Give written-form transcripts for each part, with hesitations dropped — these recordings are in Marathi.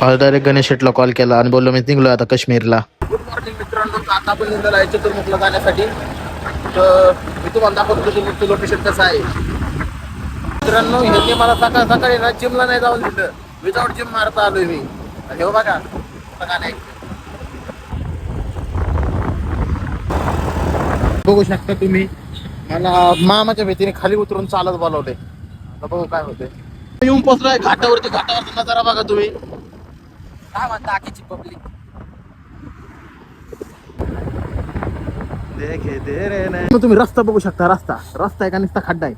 डायरेक्ट गणेश शेटला कॉल केला आणि बोललो मी निघलो आता काश्मीरला. गुड मॉर्निंग मित्रांनो. आता आपण निघालो आहे चतुर्मुखला जाण्यासाठी. तर मी तुम्हाला दाखवतो चतुर्मुखचं लोकेशन कसं आहे. मित्रांनो हे मला सकाळी ना जिमला नाही जाऊन दिलं. विदाऊट जिम मारता आलोय मी. हे बघा नाही बघू शकता तुम्ही. मला मामाच्या भीतीने खाली उतरून चालत बोलवले. आता बघू काय होते. येऊन पोचलोय घाटावरचा नजारा बघा तुम्ही. काय म्हणता आखीची पब्लिक. तुम्ही रस्ता बघू शकता. रस्ता आहे का नुसता खड्डा आहे.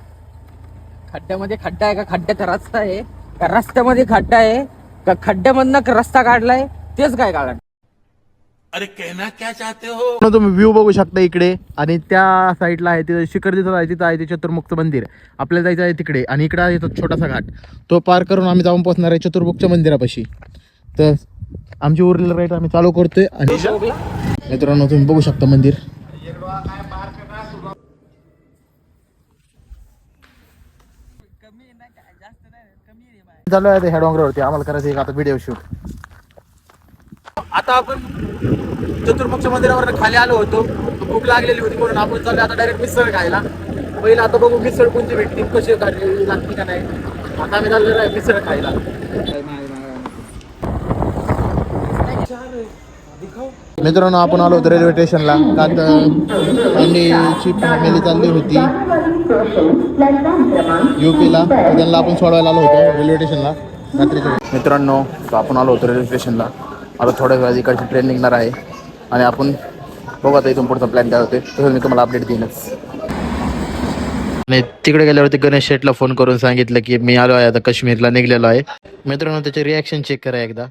खड्ड्यामध्ये खड्डा आहे का खड्ड्याचा रस्ता आहे का रस्त्यामध्ये खड्डा आहे का खड्ड्यामधनं रस्ता काढलाय तेच काय काढलं. अरे कहना क्या चाहते हो. तुम्ही व्ह्यू बघू शकता इकडे आणि त्या साईडला आहे तिथे शिखर दिसत आहे. तिथं आहे ते चतुर्मुखचं मंदिर. आपल्याला जायचं आहे तिकडे आणि इकडे आहे तो छोटासा घाट. तो पार करून आम्ही जाऊन पोहोचणार आहे चतुर्मुखच्या मंदिरापाशी. तर आमची उरलेलं राईट आम्ही चालू करतोय. आणि मित्रांनो तुम्ही बघू शकता मंदिर. चालू आहे ह्या डोंगरावरती आम्हाला करायचं एक आता व्हिडिओ शूट. आता आपण चतुर्मुखच्या मंदिरावर खाली आलो होतो. भूक लागलेली होती म्हणून आपण चालू आता डायरेक्ट मिसळ खायला. पहिला आता बघू मिसळ कोणती भेटते कशी लागते का नाही. आता आम्ही चाललो आहे मिसळ खायला. मित्रांनो आपण आलो होतो रेल्वे स्टेशनला. का पांडेची फॅमिली चालली होती UPला. त्यांना आपण सोडवायला आलो होतो रेल्वे स्टेशनला रात्रीच्या. मित्रांनो आपण आलो होतो रेल्वे स्टेशनला. आता थोड्या वेळात इकडची ट्रेन निघणार आहे आणि आपण बघू आता इथून पुढचा प्लॅन काय होते तसं मी तुम्हाला अपडेट देईनच. आणि तिकडे गेल्यावरती गणेश शेटला फोन करून सांगितलं की मी आलो आहे आता काश्मीरला निघलेलो आहे. मित्रांनो त्याचे रिॲक्शन चेक करा एकदा.